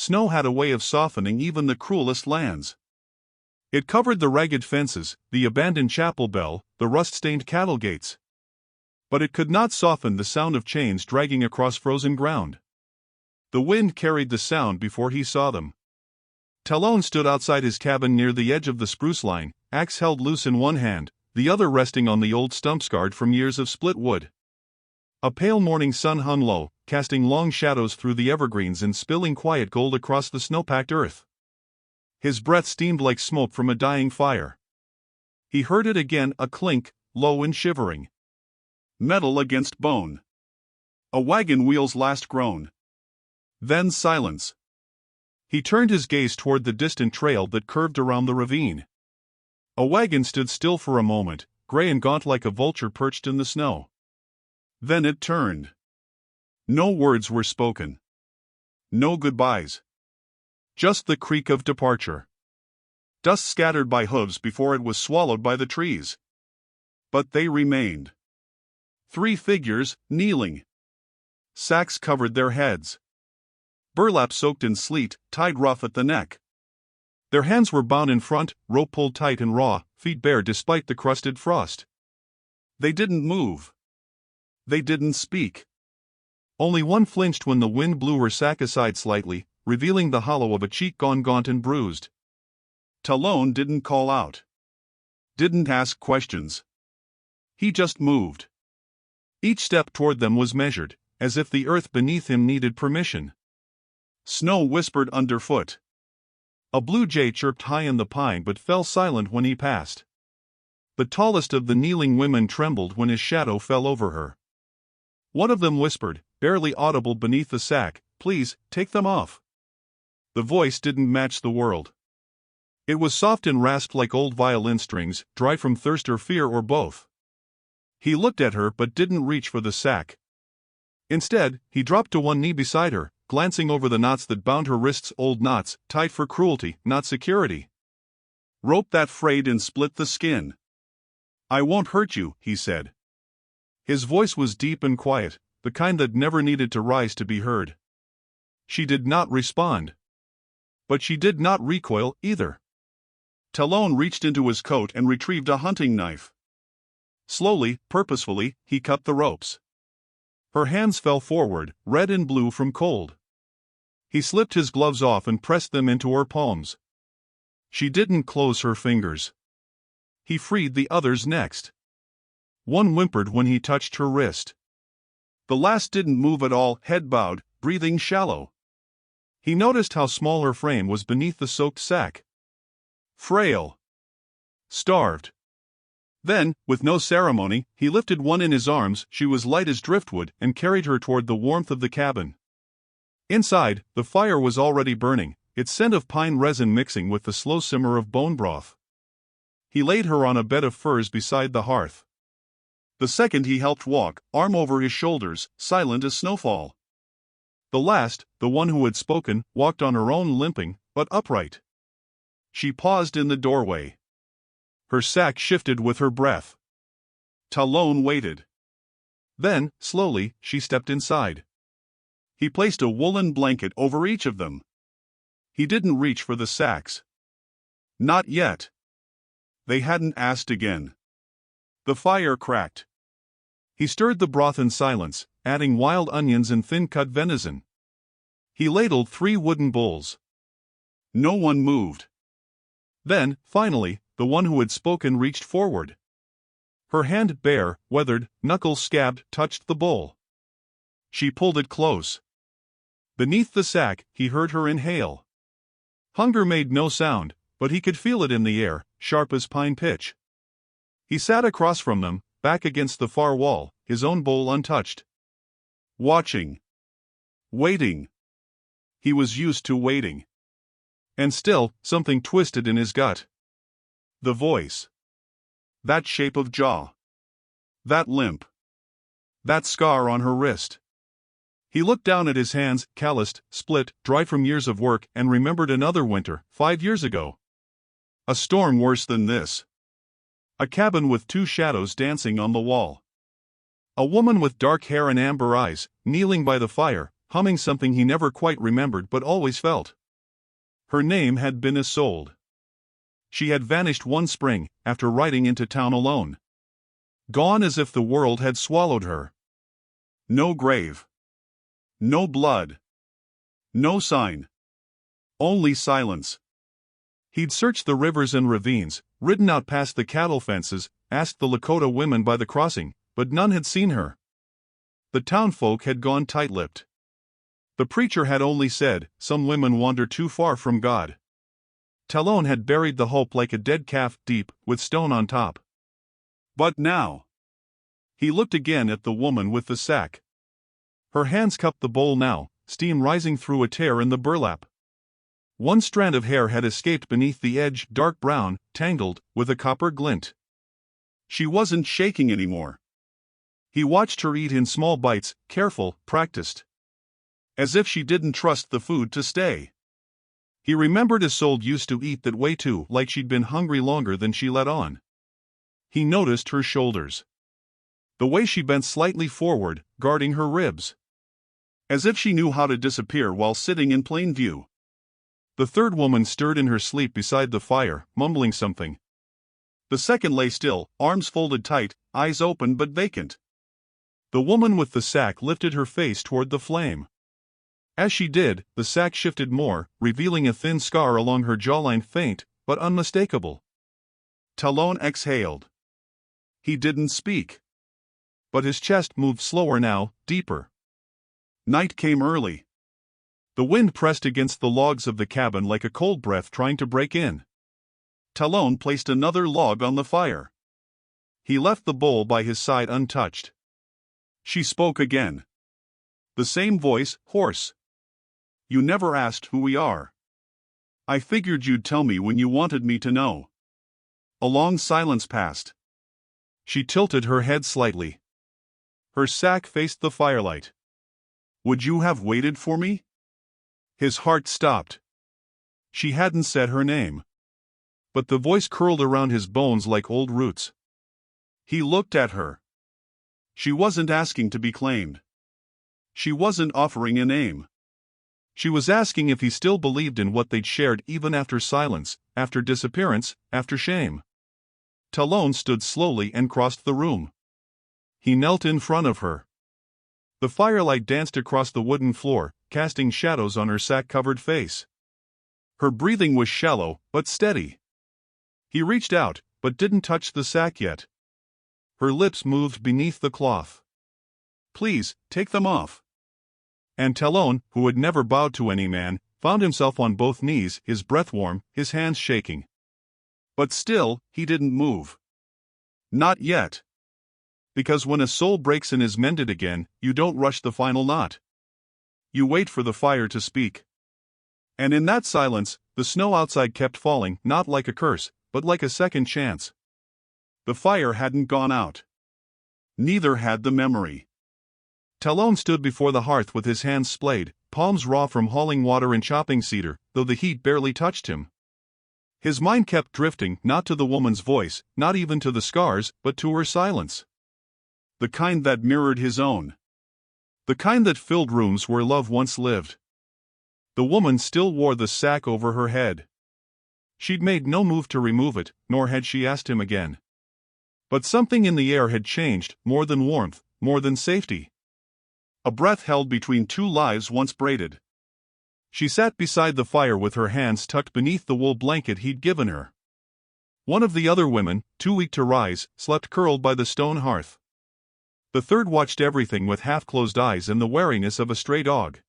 snow had a way of softening even the cruelest lands. It covered the ragged fences, the abandoned chapel bell, the rust-stained cattle gates. But it could not soften the sound of chains dragging across frozen ground. The wind carried the sound before he saw them. Talon stood outside his cabin near the edge of the spruce line, axe held loose in one hand, the other resting on the old stump scarred from years of split wood. A pale morning sun hung low, casting long shadows through the evergreens and spilling quiet gold across the snow-packed earth. His breath steamed like smoke from a dying fire. He heard it again, a clink, low and shivering. Metal against bone. A wagon wheel's last groan. Then silence. He turned his gaze toward the distant trail that curved around the ravine. A wagon stood still for a moment, gray and gaunt like a vulture perched in the snow. Then it turned. No words were spoken. No goodbyes. Just the creak of departure. Dust scattered by hooves before it was swallowed by the trees. But they remained. 3 figures, kneeling. Sacks covered their heads. Burlap soaked in sleet, tied rough at the neck. Their hands were bound in front, rope pulled tight and raw, feet bare despite the crusted frost. They didn't move. They didn't speak. Only one flinched when the wind blew her sack aside slightly, revealing the hollow of a cheek gone gaunt and bruised. Talon didn't call out. Didn't ask questions. He just moved. Each step toward them was measured, as if the earth beneath him needed permission. Snow whispered underfoot. A blue jay chirped high in the pine but fell silent when he passed. The tallest of the kneeling women trembled when his shadow fell over her. One of them whispered, barely audible beneath the sack, "Please, take them off." The voice didn't match the world. It was soft and rasped like old violin strings, dry from thirst or fear or both. He looked at her but didn't reach for the sack. Instead, he dropped to one knee beside her, glancing over the knots that bound her wrists, old knots, tied for cruelty, not security. "Rope that frayed and split the skin. I won't hurt you," he said. His voice was deep and quiet, the kind that never needed to rise to be heard. She did not respond. But she did not recoil either. Talon reached into his coat and retrieved a hunting knife. Slowly, purposefully, he cut the ropes. Her hands fell forward, red and blue from cold. He slipped his gloves off and pressed them into her palms. She didn't close her fingers. He freed the others next. One whimpered when he touched her wrist. The last didn't move at all, head bowed, breathing shallow. He noticed how small her frame was beneath the soaked sack. Frail. Starved. Then, with no ceremony, he lifted one in his arms. She was light as driftwood, and carried her toward the warmth of the cabin. Inside, the fire was already burning, its scent of pine resin mixing with the slow simmer of bone broth. He laid her on a bed of furs beside the hearth. The second he helped walk, arm over his shoulders, silent as snowfall. The last, the one who had spoken, walked on her own, limping, but upright. She paused in the doorway. Her sack shifted with her breath. Talon waited. Then, slowly, she stepped inside. He placed a woolen blanket over each of them. He didn't reach for the sacks. Not yet. They hadn't asked again. The fire cracked. He stirred the broth in silence, adding wild onions and thin-cut venison. He ladled 3 wooden bowls. No one moved. Then, finally, the one who had spoken reached forward. Her hand, bare, weathered, knuckles scabbed, touched the bowl. She pulled it close. Beneath the sack, he heard her inhale. Hunger made no sound, but he could feel it in the air, sharp as pine pitch. He sat across from them, back against the far wall, his own bowl untouched. Watching. Waiting. He was used to waiting. And still, something twisted in his gut. The voice. That shape of jaw. That limp. That scar on her wrist. He looked down at his hands, calloused, split, dry from years of work, and remembered another winter, 5 years ago. A storm worse than this. A cabin with 2 shadows dancing on the wall. A woman with dark hair and amber eyes, kneeling by the fire, humming something he never quite remembered but always felt. Her name had been Isolde. She had vanished one spring, after riding into town alone. Gone as if the world had swallowed her. No grave. No blood. No sign. Only silence. He'd searched the rivers and ravines, ridden out past the cattle fences, asked the Lakota women by the crossing, but none had seen her. The townfolk had gone tight-lipped. The preacher had only said, "Some women wander too far from God." Talon had buried the hope like a dead calf, deep, with stone on top. But now. He looked again at the woman with the sack. Her hands cupped the bowl now, steam rising through a tear in the burlap. One strand of hair had escaped beneath the edge, dark brown, tangled, with a copper glint. She wasn't shaking anymore. He watched her eat in small bites, careful, practiced. As if she didn't trust the food to stay. He remembered Isolde used to eat that way too, like she'd been hungry longer than she let on. He noticed her shoulders. The way she bent slightly forward, guarding her ribs. As if she knew how to disappear while sitting in plain view. The third woman stirred in her sleep beside the fire, mumbling something. The second lay still, arms folded tight, eyes open but vacant. The woman with the sack lifted her face toward the flame. As she did, the sack shifted more, revealing a thin scar along her jawline, faint, but unmistakable. Talon exhaled. He didn't speak. But his chest moved slower now, deeper. Night came early. The wind pressed against the logs of the cabin like a cold breath trying to break in. Talon placed another log on the fire. He left the bowl by his side untouched. She spoke again. The same voice, hoarse. "You never asked who we are. I figured you'd tell me when you wanted me to know." A long silence passed. She tilted her head slightly. Her sack faced the firelight. "Would you have waited for me?" His heart stopped. She hadn't said her name. But the voice curled around his bones like old roots. He looked at her. She wasn't asking to be claimed. She wasn't offering a name. She was asking if he still believed in what they'd shared even after silence, after disappearance, after shame. Talon stood slowly and crossed the room. He knelt in front of her. The firelight danced across the wooden floor, casting shadows on her sack-covered face. Her breathing was shallow, but steady. He reached out, but didn't touch the sack yet. Her lips moved beneath the cloth. "Please, take them off." And Talon, who had never bowed to any man, found himself on both knees, his breath warm, his hands shaking. But still, he didn't move. Not yet. Because when a soul breaks and is mended again, you don't rush the final knot. You wait for the fire to speak. And in that silence, the snow outside kept falling, not like a curse, but like a second chance. The fire hadn't gone out. Neither had the memory. Talon stood before the hearth with his hands splayed, palms raw from hauling water and chopping cedar, though the heat barely touched him. His mind kept drifting, not to the woman's voice, not even to the scars, but to her silence. The kind that mirrored his own. The kind that filled rooms where love once lived. The woman still wore the sack over her head. She'd made no move to remove it, nor had she asked him again. But something in the air had changed, more than warmth, more than safety. A breath held between two lives once braided. She sat beside the fire with her hands tucked beneath the wool blanket he'd given her. One of the other women, too weak to rise, slept curled by the stone hearth. The third watched everything with half-closed eyes and the wariness of a stray dog.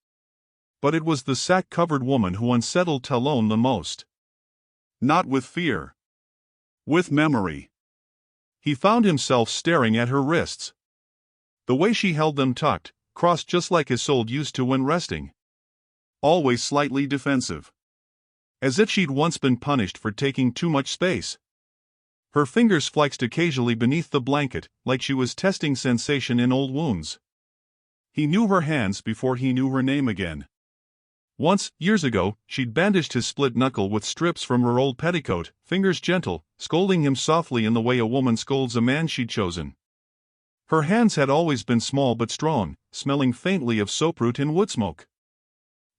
But it was the sack-covered woman who unsettled Talon the most. Not with fear. With memory. He found himself staring at her wrists. The way she held them tucked, crossed just like Isolde used to when resting. Always slightly defensive. As if she'd once been punished for taking too much space. Her fingers flexed occasionally beneath the blanket, like she was testing sensation in old wounds. He knew her hands before he knew her name again. Once, years ago, she'd bandaged his split knuckle with strips from her old petticoat, fingers gentle, scolding him softly in the way a woman scolds a man she'd chosen. Her hands had always been small but strong, smelling faintly of soaproot and wood smoke.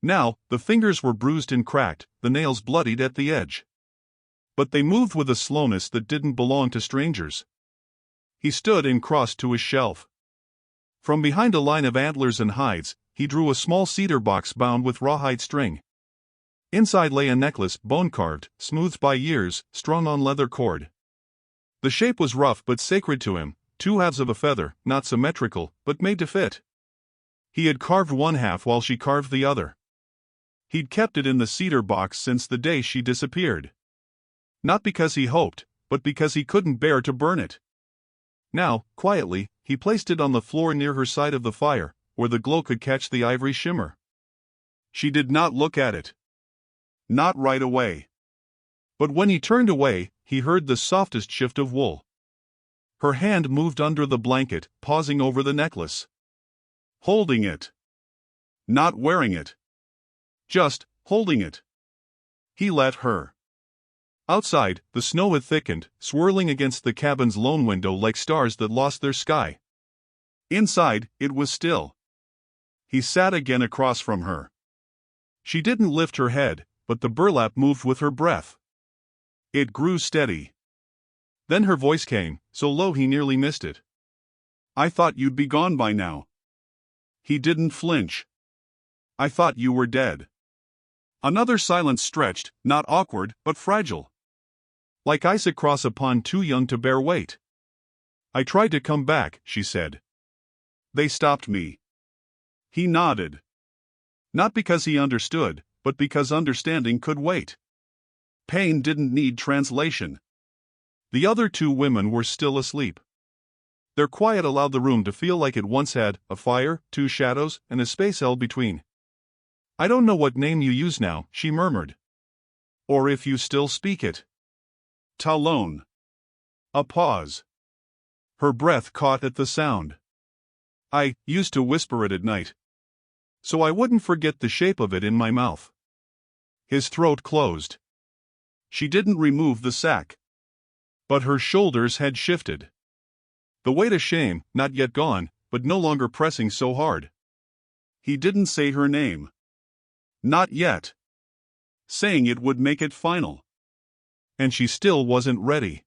Now, the fingers were bruised and cracked, the nails bloodied at the edge. But they moved with a slowness that didn't belong to strangers. He stood and crossed to his shelf. From behind a line of antlers and hides, he drew a small cedar box bound with rawhide string. Inside lay a necklace, bone-carved, smoothed by years, strung on leather cord. The shape was rough but sacred to him, two halves of a feather, not symmetrical, but made to fit. He had carved one half while she carved the other. He'd kept it in the cedar box since the day she disappeared. Not because he hoped, but because he couldn't bear to burn it. Now, quietly, he placed it on the floor near her side of the fire, where the glow could catch the ivory shimmer. She did not look at it. Not right away. But when he turned away, he heard the softest shift of wool. Her hand moved under the blanket, pausing over the necklace. Holding it. Not wearing it. Just holding it. He let her. Outside, the snow had thickened, swirling against the cabin's lone window like stars that lost their sky. Inside, it was still. He sat again across from her. She didn't lift her head, but the burlap moved with her breath. It grew steady. Then her voice came, so low he nearly missed it. "I thought you'd be gone by now." He didn't flinch. "I thought you were dead." Another silence stretched, not awkward, but fragile. Like ice across a pond too young to bear weight. "I tried to come back," she said. "They stopped me." He nodded. Not because he understood, but because understanding could wait. Pain didn't need translation. The other two women were still asleep. Their quiet allowed the room to feel like it once had, a fire, two shadows, and a space held between. "I don't know what name you use now," she murmured. "Or if you still speak it." Talon. A pause. Her breath caught at the sound. "I used to whisper it at night, so I wouldn't forget the shape of it in my mouth." His throat closed. She didn't remove the sack. But her shoulders had shifted. The weight of shame, not yet gone, but no longer pressing so hard. He didn't say her name. Not yet. Saying it would make it final. And she still wasn't ready.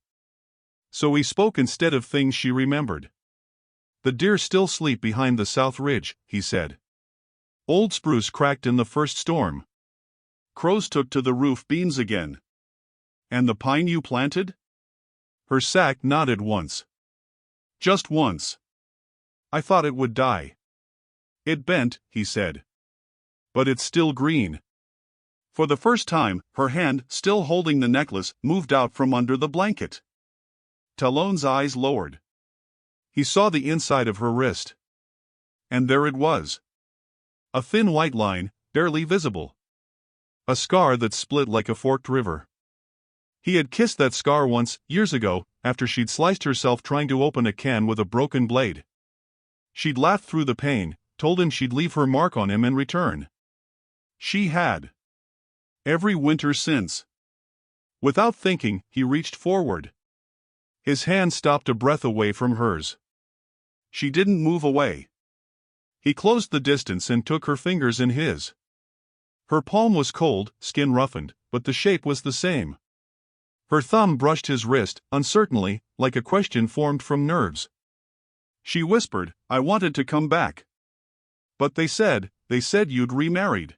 So he spoke instead of things she remembered. "The deer still sleep behind the south ridge," he said. "Old spruce cracked in the first storm. Crows took to the roof beams again." "And the pine you planted?" Her sack nodded once. "Just once. I thought it would die." "It bent," he said. "But it's still green." For the first time, her hand, still holding the necklace, moved out from under the blanket. Talon's eyes lowered. He saw the inside of her wrist. And there it was. A thin white line, barely visible. A scar that split like a forked river. He had kissed that scar once, years ago, after she'd sliced herself trying to open a can with a broken blade. She'd laughed through the pain, told him she'd leave her mark on him and return. She had. Every winter since. Without thinking, he reached forward. His hand stopped a breath away from hers. She didn't move away. He closed the distance and took her fingers in his. Her palm was cold, skin roughened, but the shape was the same. Her thumb brushed his wrist, uncertainly, like a question formed from nerves. She whispered, "I wanted to come back. But they said you'd remarried."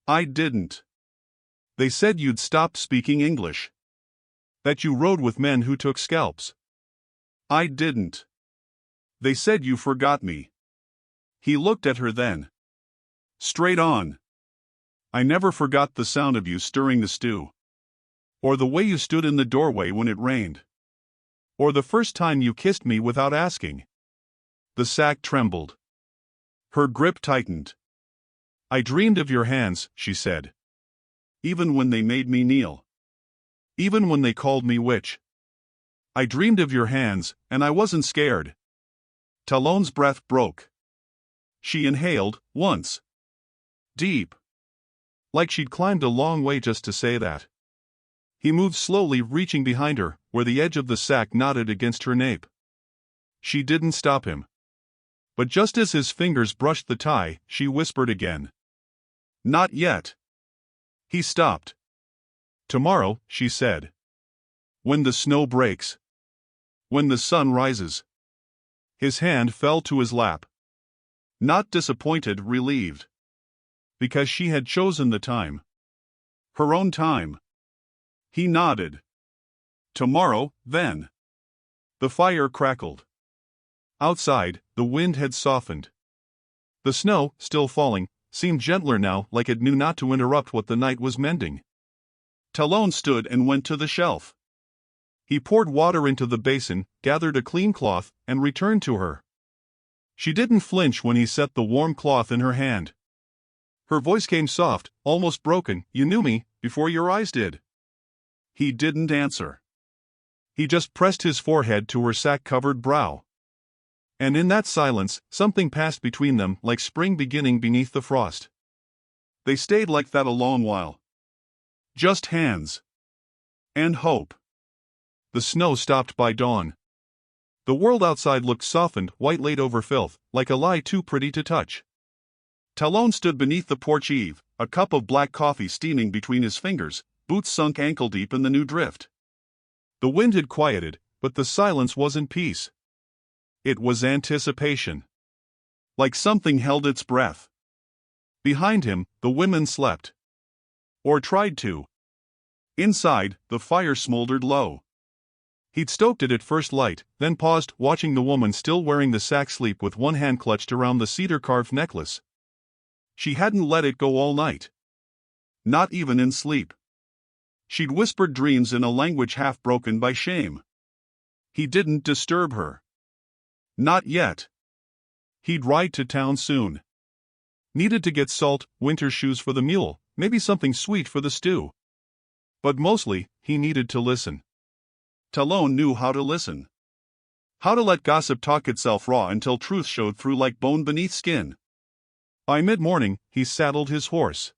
"I didn't. They said you'd stopped speaking English. That you rode with men who took scalps." "I didn't. They said you forgot me." He looked at her then. Straight on. "I never forgot the sound of you stirring the stew. Or the way you stood in the doorway when it rained. Or the first time you kissed me without asking." The sack trembled. Her grip tightened. "I dreamed of your hands," she said. "Even when they made me kneel. Even when they called me witch. I dreamed of your hands, and I wasn't scared." Talon's breath broke. She inhaled, once. Deep. Like she'd climbed a long way just to say that. He moved slowly, reaching behind her, where the edge of the sack knotted against her nape. She didn't stop him. But just as his fingers brushed the tie, she whispered again. Not yet. He stopped. Tomorrow, she said. When the snow breaks. When the sun rises. His hand fell to his lap. Not disappointed, relieved. Because she had chosen the time. Her own time. He nodded. Tomorrow, then. The fire crackled. Outside, the wind had softened. The snow, still falling, seemed gentler now, like it knew not to interrupt what the night was mending. Talon stood and went to the shelf. He poured water into the basin, gathered a clean cloth, and returned to her. She didn't flinch when he set the warm cloth in her hand. Her voice came soft, almost broken. You knew me, before your eyes did. He didn't answer. He just pressed his forehead to her sack-covered brow. And in that silence, something passed between them like spring beginning beneath the frost. They stayed like that a long while. Just hands. And hope. The snow stopped by dawn. The world outside looked softened, white laid over filth, like a lie too pretty to touch. Talon stood beneath the porch eave, a cup of black coffee steaming between his fingers, boots sunk ankle-deep in the new drift. The wind had quieted, but the silence wasn't peace. It was anticipation. Like something held its breath. Behind him, the women slept. Or tried to. Inside, the fire smoldered low. He'd stoked it at first light, then paused, watching the woman still wearing the sack sleep with one hand clutched around the cedar-carved necklace. She hadn't let it go all night. Not even in sleep. She'd whispered dreams in a language half broken by shame. He didn't disturb her. Not yet. He'd ride to town soon. Needed to get salt, winter shoes for the mule, maybe something sweet for the stew. But mostly, he needed to listen. Talon knew how to listen. How to let gossip talk itself raw until truth showed through like bone beneath skin. By mid-morning, he saddled his horse.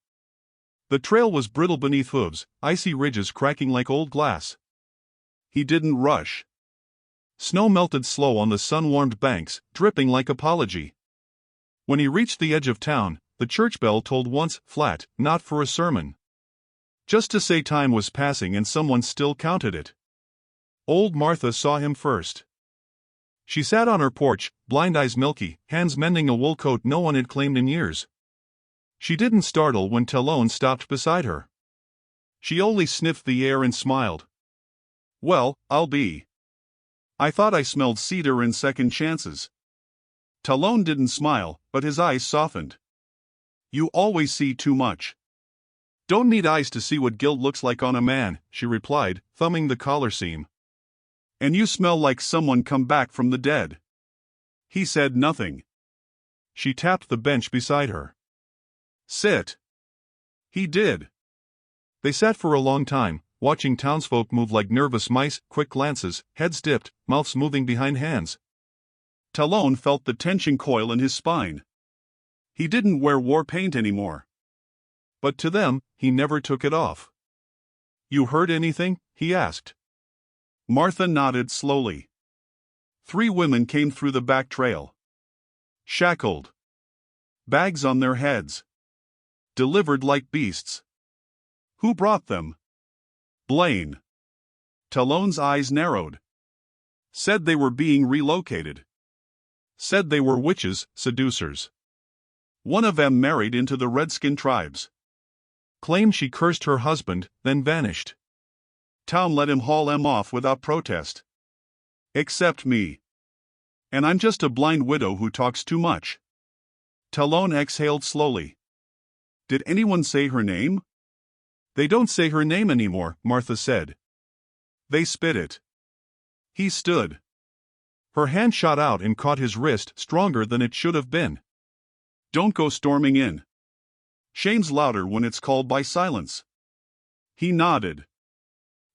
The trail was brittle beneath hooves, icy ridges cracking like old glass. He didn't rush. Snow melted slow on the sun-warmed banks, dripping like apology. When he reached the edge of town, the church bell tolled once, flat, not for a sermon. Just to say time was passing and someone still counted it. Old Martha saw him first. She sat on her porch, blind eyes milky, hands mending a wool coat no one had claimed in years. She didn't startle when Talon stopped beside her. She only sniffed the air and smiled. Well, I'll be. I thought I smelled cedar and second chances. Talon didn't smile, but his eyes softened. You always see too much. Don't need eyes to see what guilt looks like on a man, she replied, thumbing the collar seam. And you smell like someone come back from the dead. He said nothing. She tapped the bench beside her. Sit. He did. They sat for a long time, watching townsfolk move like nervous mice, quick glances, heads dipped, mouths moving behind hands. Talon felt the tension coil in his spine. He didn't wear war paint anymore. But to them, he never took it off. You heard anything? He asked. Martha nodded slowly. 3 women came through the back trail. Shackled. Bags on their heads. Delivered like beasts. Who brought them? Blaine. Talon's eyes narrowed. Said they were being relocated. Said they were witches, seducers. One of them married into the redskin tribes. Claimed she cursed her husband, then vanished. Town let him haul them off without protest. Except me. And I'm just a blind widow who talks too much. Talon exhaled slowly. Did anyone say her name? They don't say her name anymore, Martha said. They spit it. He stood. Her hand shot out and caught his wrist stronger than it should have been. Don't go storming in. Shame's louder when it's called by silence. He nodded.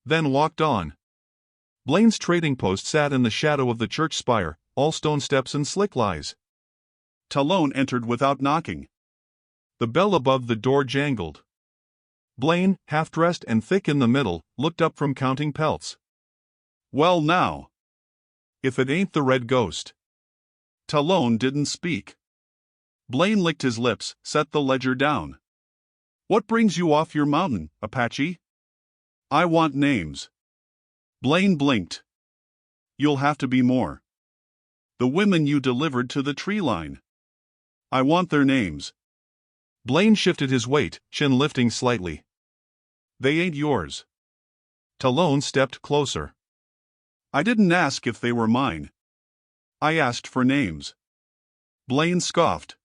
Then walked on. Blaine's trading post sat in the shadow of the church spire, all stone steps and slick lies. Talon entered without knocking. The bell above the door jangled. Blaine, half-dressed and thick in the middle, looked up from counting pelts. Well now. If it ain't the red ghost. Talon didn't speak. Blaine licked his lips, set the ledger down. What brings you off your mountain, Apache? I want names. Blaine blinked. You'll have to be more. The women you delivered to the tree line. I want their names. Blaine shifted his weight, chin lifting slightly. They ain't yours. Talon stepped closer. I didn't ask if they were mine. I asked for names. Blaine scoffed.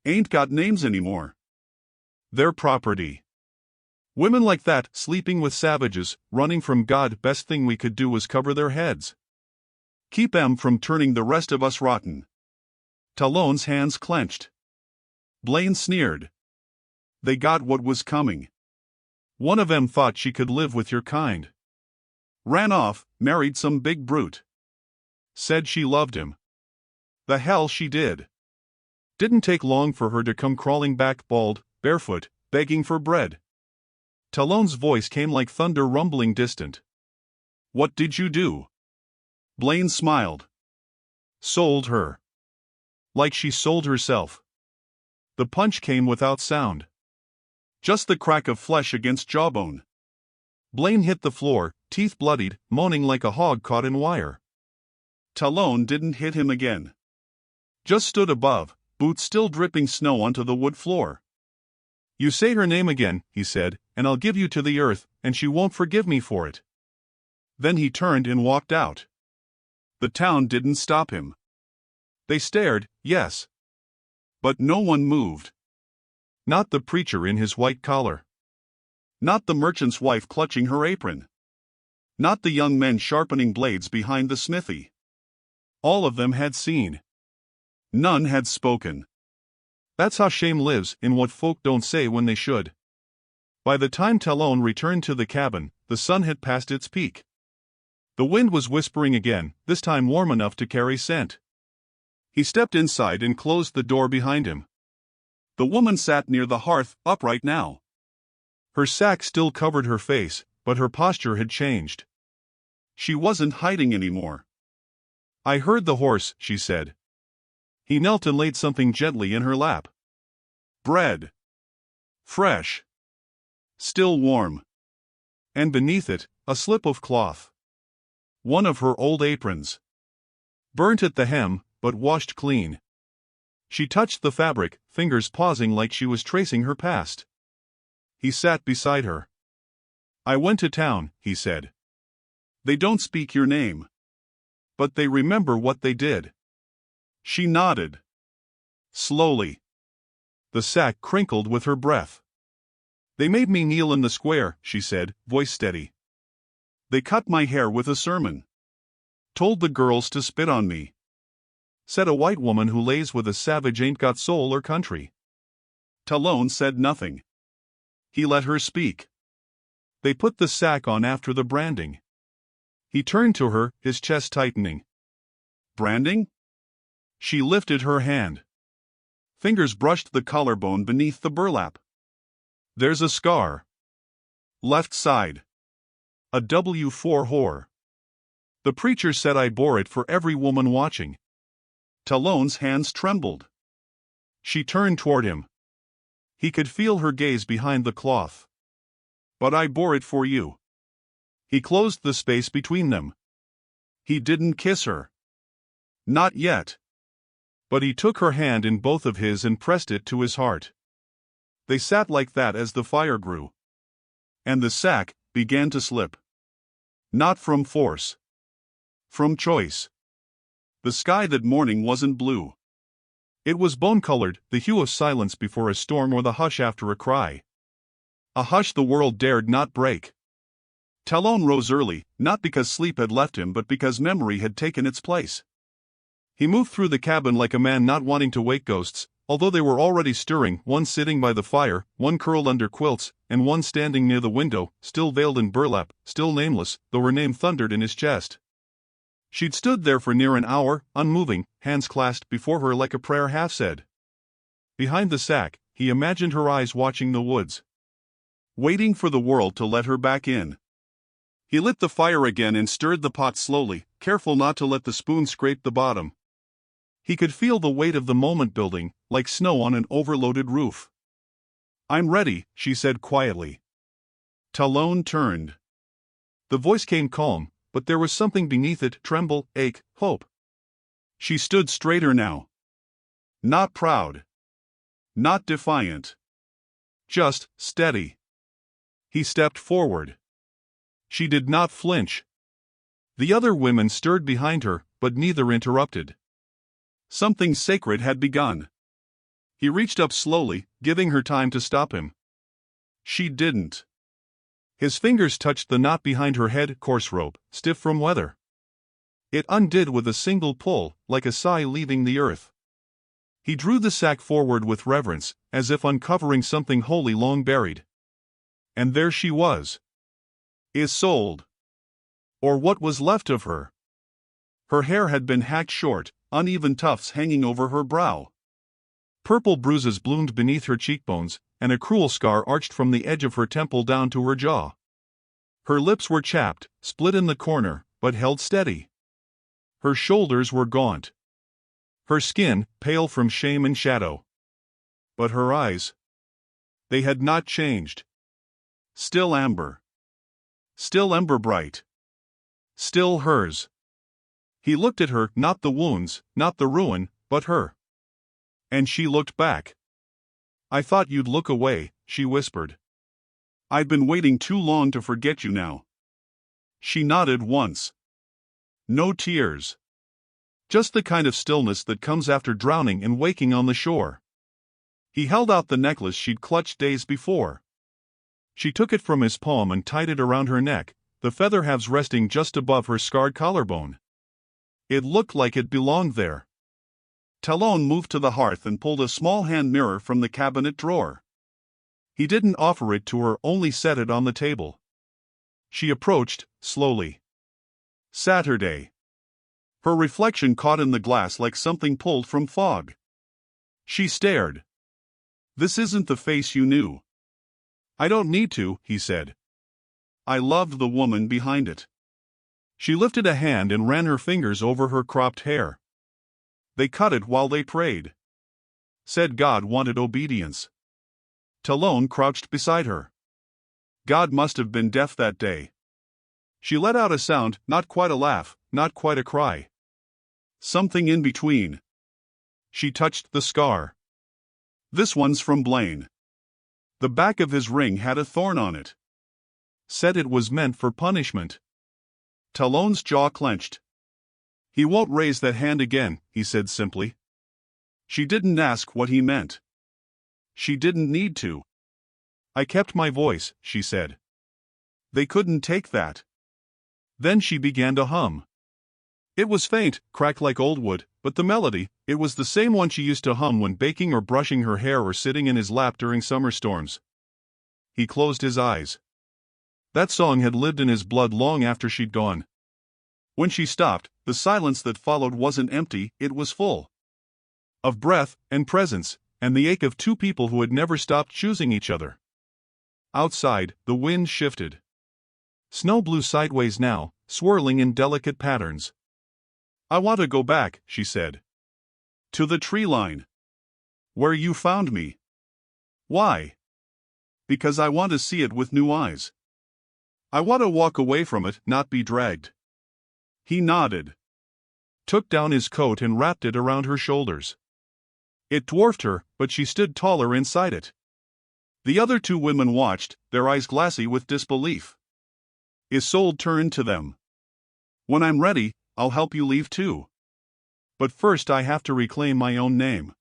Ain't got names anymore. They're property. Women like that, sleeping with savages, running from God, best thing we could do was cover their heads. Keep 'em from turning the rest of us rotten. Talon's hands clenched. Blaine sneered. They got what was coming. One of 'em thought she could live with your kind. Ran off, married some big brute. Said she loved him. The hell she did. Didn't take long for her to come crawling back bald, barefoot, begging for bread. Talon's voice came like thunder rumbling distant. What did you do? Blaine smiled. Sold her. Like she sold herself. The punch came without sound. Just the crack of flesh against jawbone. Blaine hit the floor, teeth bloodied, moaning like a hog caught in wire. Talon didn't hit him again. Just stood above, boots still dripping snow onto the wood floor. You say her name again, he said, and I'll give you to the earth, and she won't forgive me for it. Then he turned and walked out. The town didn't stop him. They stared, yes. But no one moved. Not the preacher in his white collar. Not the merchant's wife clutching her apron. Not the young men sharpening blades behind the smithy. All of them had seen. None had spoken. That's how shame lives, in what folk don't say when they should. By the time Talon returned to the cabin, the sun had passed its peak. The wind was whispering again, this time warm enough to carry scent. He stepped inside and closed the door behind him. The woman sat near the hearth, upright now. Her sack still covered her face, but her posture had changed. She wasn't hiding anymore. I heard the horse, she said. He knelt and laid something gently in her lap. Bread. Fresh. Still warm. And beneath it, a slip of cloth. One of her old aprons. Burnt at the hem, but washed clean. She touched the fabric, fingers pausing like she was tracing her past. He sat beside her. I went to town, he said. They don't speak your name. But they remember what they did. She nodded. Slowly. The sack crinkled with her breath. They made me kneel in the square, she said, voice steady. They cut my hair with a sermon. Told the girls to spit on me. Said a white woman who lays with a savage ain't got soul or country. Talon said nothing. He let her speak. They put the sack on after the branding. He turned to her, his chest tightening. Branding? She lifted her hand. Fingers brushed the collarbone beneath the burlap. There's a scar. Left side. A W4 whore. The preacher said I bore it for every woman watching. Talon's hands trembled. She turned toward him. He could feel her gaze behind the cloth. But I bore it for you. He closed the space between them. He didn't kiss her. Not yet. But he took her hand in both of his and pressed it to his heart. They sat like that as the fire grew. And the sack began to slip. Not from force. From choice. The sky that morning wasn't blue. It was bone-colored, the hue of silence before a storm or the hush after a cry. A hush the world dared not break. Talon rose early, not because sleep had left him but because memory had taken its place. He moved through the cabin like a man not wanting to wake ghosts, although they were already stirring, one sitting by the fire, one curled under quilts, and one standing near the window, still veiled in burlap, still nameless, though her name thundered in his chest. She'd stood there for near an hour, unmoving, hands clasped before her like a prayer half said. Behind the sack, he imagined her eyes watching the woods. Waiting for the world to let her back in. He lit the fire again and stirred the pot slowly, careful not to let the spoon scrape the bottom. He could feel the weight of the moment building, like snow on an overloaded roof. "I'm ready," she said quietly. Talon turned. The voice came calm, but there was something beneath it: tremble, ache, hope. She stood straighter now. Not proud. Not defiant. Just steady. He stepped forward. She did not flinch. The other women stirred behind her, but neither interrupted. Something sacred had begun. He reached up slowly, giving her time to stop him. She didn't. His fingers touched the knot behind her head, coarse rope, stiff from weather. It undid with a single pull, like a sigh leaving the earth. He drew the sack forward with reverence, as if uncovering something holy long buried. And there she was. Isolde. Or what was left of her. Her hair had been hacked short, uneven tufts hanging over her brow. Purple bruises bloomed beneath her cheekbones, and a cruel scar arched from the edge of her temple down to her jaw. Her lips were chapped, split in the corner, but held steady. Her shoulders were gaunt. Her skin, pale from shame and shadow. But her eyes. They had not changed. Still amber. Still ember bright. Still hers. He looked at her, not the wounds, not the ruin, but her. And she looked back. "I thought you'd look away," she whispered. "I've been waiting too long to forget you now." She nodded once. No tears. Just the kind of stillness that comes after drowning and waking on the shore. He held out the necklace she'd clutched days before. She took it from his palm and tied it around her neck, the feather halves resting just above her scarred collarbone. It looked like it belonged there. Talon moved to the hearth and pulled a small hand mirror from the cabinet drawer. He didn't offer it to her, only set it on the table. She approached, slowly. Saturday. Her reflection caught in the glass like something pulled from fog. She stared. "This isn't the face you knew." "I don't need to," he said. "I loved the woman behind it." She lifted a hand and ran her fingers over her cropped hair. "They cut it while they prayed. Said God wanted obedience." Talon crouched beside her. God must have been deaf that day. She let out a sound, not quite a laugh, not quite a cry. Something in between. She touched the scar. "This one's from Blaine. The back of his ring had a thorn on it. Said it was meant for punishment." Talon's jaw clenched. "He won't raise that hand again," he said simply. She didn't ask what he meant. She didn't need to. "I kept my voice," she said. "They couldn't take that." Then she began to hum. It was faint, cracked like old wood, but the melody, it was the same one she used to hum when baking or brushing her hair or sitting in his lap during summer storms. He closed his eyes. That song had lived in his blood long after she'd gone. When she stopped, the silence that followed wasn't empty, it was full. Of breath, and presence, and the ache of two people who had never stopped choosing each other. Outside, the wind shifted. Snow blew sideways now, swirling in delicate patterns. "I want to go back," she said. "To the tree line. Where you found me." "Why?" "Because I want to see it with new eyes. I want to walk away from it, not be dragged." He nodded. Took down his coat and wrapped it around her shoulders. It dwarfed her, but she stood taller inside it. The other two women watched, their eyes glassy with disbelief. Isolde turned to them. "When I'm ready, I'll help you leave too. But first I have to reclaim my own name."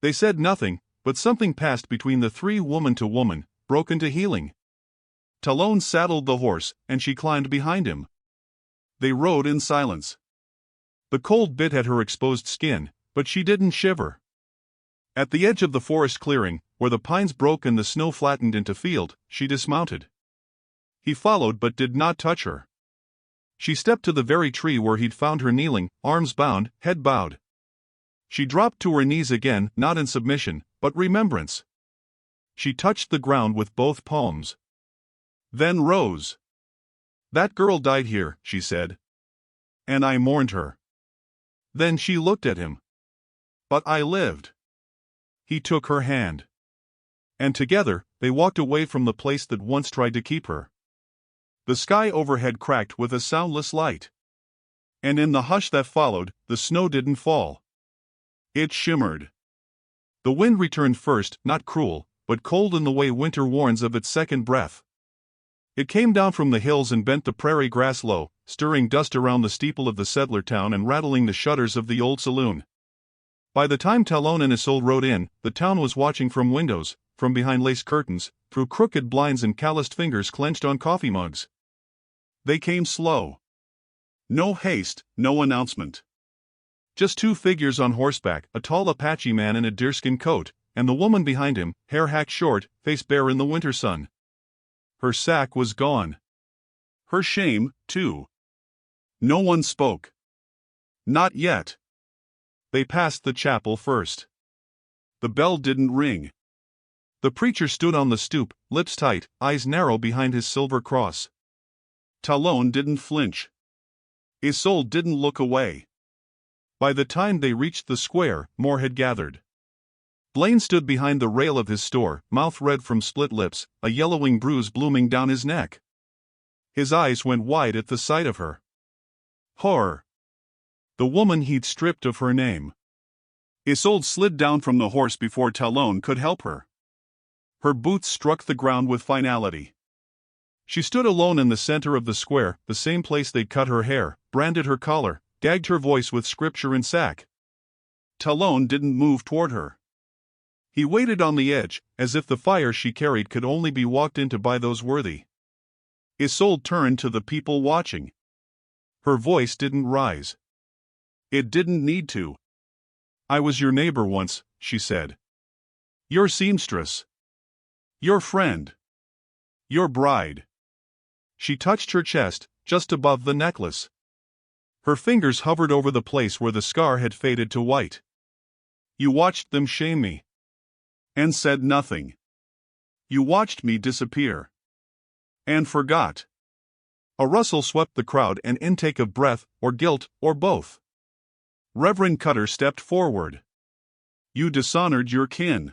They said nothing, but something passed between the three, woman to woman, broke into healing. Talon saddled the horse, and she climbed behind him. They rode in silence. The cold bit at her exposed skin, but she didn't shiver. At the edge of the forest clearing, where the pines broke and the snow flattened into field, she dismounted. He followed but did not touch her. She stepped to the very tree where he'd found her kneeling, arms bound, head bowed. She dropped to her knees again, not in submission, but remembrance. She touched the ground with both palms. Then rose. "That girl died here," she said. and I mourned her. Then she looked at him. But I lived. He took her hand. And together, they walked away from the place that once tried to keep her. The sky overhead cracked with a soundless light. And in the hush that followed, the snow didn't fall. It shimmered. The wind returned first, not cruel, but cold in the way winter warns of its second breath. It came down from the hills and bent the prairie grass low, stirring dust around the steeple of the settler town and rattling the shutters of the old saloon. By the time Talon and Isolde rode in, the town was watching from windows, from behind lace curtains, through crooked blinds and calloused fingers clenched on coffee mugs. They came slow. No haste, no announcement. Just two figures on horseback, a tall Apache man in a deerskin coat, and the woman behind him, hair hacked short, face bare in the winter sun. Her sack was gone. Her shame, too. No one spoke. Not yet. They passed the chapel first. The bell didn't ring. The preacher stood on the stoop, lips tight, eyes narrow behind his silver cross. Talon didn't flinch. Isolde didn't look away. By the time they reached the square, more had gathered. Blaine stood behind the rail of his store, mouth red from split lips, a yellowing bruise blooming down his neck. His eyes went wide at the sight of her. Horror. The woman he'd stripped of her name. Isolde slid down from the horse before Talon could help her. Her boots struck the ground with finality. She stood alone in the center of the square, the same place they'd cut her hair, branded her collar, gagged her voice with scripture and sack. Talon didn't move toward her. He waited on the edge, as if the fire she carried could only be walked into by those worthy. Isolde turned to the people watching. Her voice didn't rise. It didn't need to. I was your neighbor once, she said. Your seamstress. Your friend. Your bride. She touched her chest, just above the necklace. Her fingers hovered over the place where the scar had faded to white. You watched them shame me. And said nothing. You watched me disappear. And forgot. A rustle swept the crowd, an intake of breath, or guilt, or both. Reverend Cutter stepped forward. You dishonored your kin.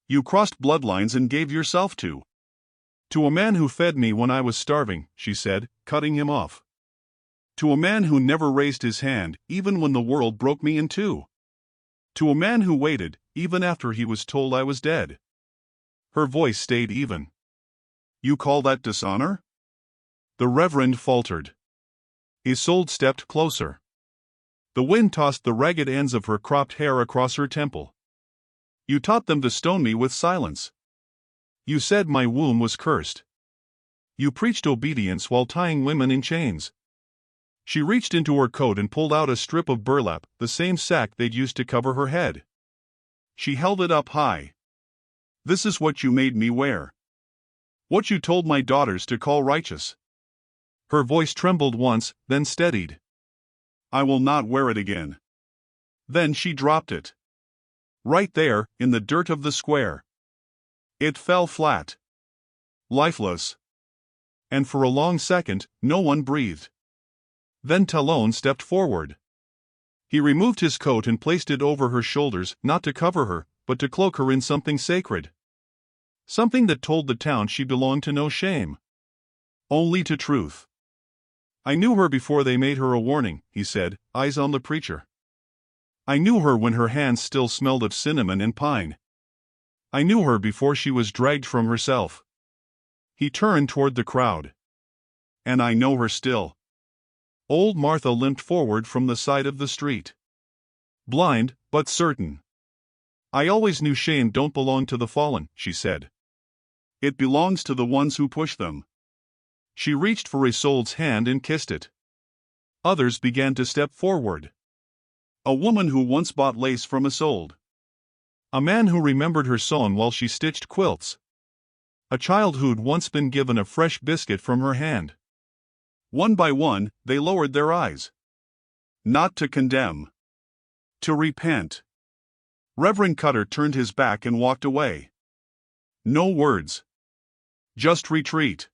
You crossed bloodlines and gave yourself to a man who fed me when I was starving, she said, cutting him off. To a man who never raised his hand, even when the world broke me in two. To a man who waited, even after he was told I was dead. Her voice stayed even. You call that dishonor? The Reverend faltered. Isolde stepped closer. The wind tossed the ragged ends of her cropped hair across her temple. You taught them to stone me with silence. You said my womb was cursed. You preached obedience while tying women in chains. She reached into her coat and pulled out a strip of burlap, the same sack they'd used to cover her head. She held it up high. This is what you made me wear. What you told my daughters to call righteous. Her voice trembled once, then steadied. I will not wear it again. Then she dropped it. Right there, in the dirt of the square. It fell flat. Lifeless. And for a long second, no one breathed. Then Talon stepped forward. He removed his coat and placed it over her shoulders, not to cover her, but to cloak her in something sacred. Something that told the town she belonged to no shame. Only to truth. I knew her before they made her a warning, he said, eyes on the preacher. I knew her when her hands still smelled of cinnamon and pine. I knew her before she was dragged from herself. He turned toward the crowd. And I know her still. Old Martha limped forward from the side of the street. Blind, but certain. I always knew shame don't belong to the fallen, she said. It belongs to the ones who push them. She reached for Isolde's hand and kissed it. Others began to step forward. A woman who once bought lace from Isolde. A man who remembered her sewing while she stitched quilts. A child who'd once been given a fresh biscuit from her hand. One by one, they lowered their eyes. Not to condemn. To repent. Reverend Cutter turned his back and walked away. No words. Just retreat.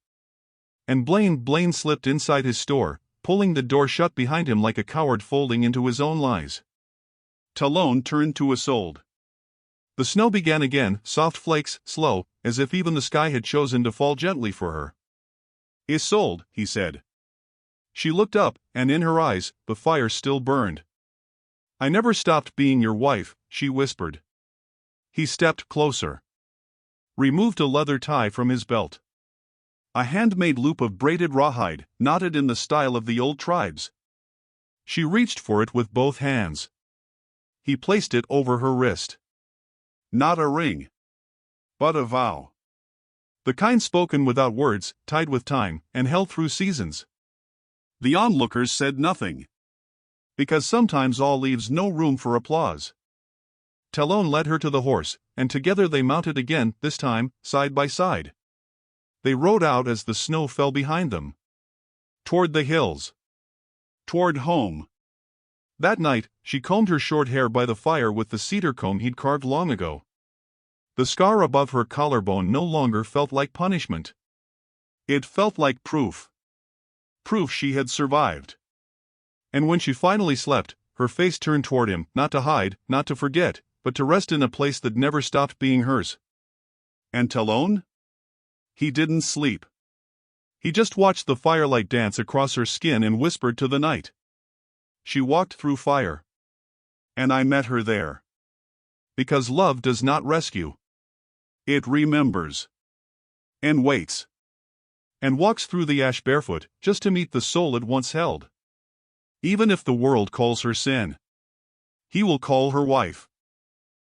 And Blaine slipped inside his store, pulling the door shut behind him like a coward folding into his own lies. Talon turned to Isolde. The snow began again, soft flakes, slow, as if even the sky had chosen to fall gently for her. Isolde, he said. She looked up, and in her eyes, the fire still burned. I never stopped being your wife, she whispered. He stepped closer. Removed a leather tie from his belt. A handmade loop of braided rawhide, knotted in the style of the old tribes. She reached for it with both hands. He placed it over her wrist. Not a ring, but a vow. The kind spoken without words, tied with time, and held through seasons. The onlookers said nothing. Because sometimes all leaves no room for applause. Talon led her to the horse, and together they mounted again, this time, side by side. They rode out as the snow fell behind them. Toward the hills. Toward home. That night, she combed her short hair by the fire with the cedar comb he'd carved long ago. The scar above her collarbone no longer felt like punishment. It felt like proof. Proof she had survived. And when she finally slept, her face turned toward him, not to hide, not to forget, but to rest in a place that never stopped being hers. And Talon? He didn't sleep. He just watched the firelight dance across her skin and whispered to the night. She walked through fire. And I met her there. Because love does not rescue. It remembers. And waits. And walks through the ash barefoot, just to meet the soul it once held. Even if the world calls her sin. He will call her wife.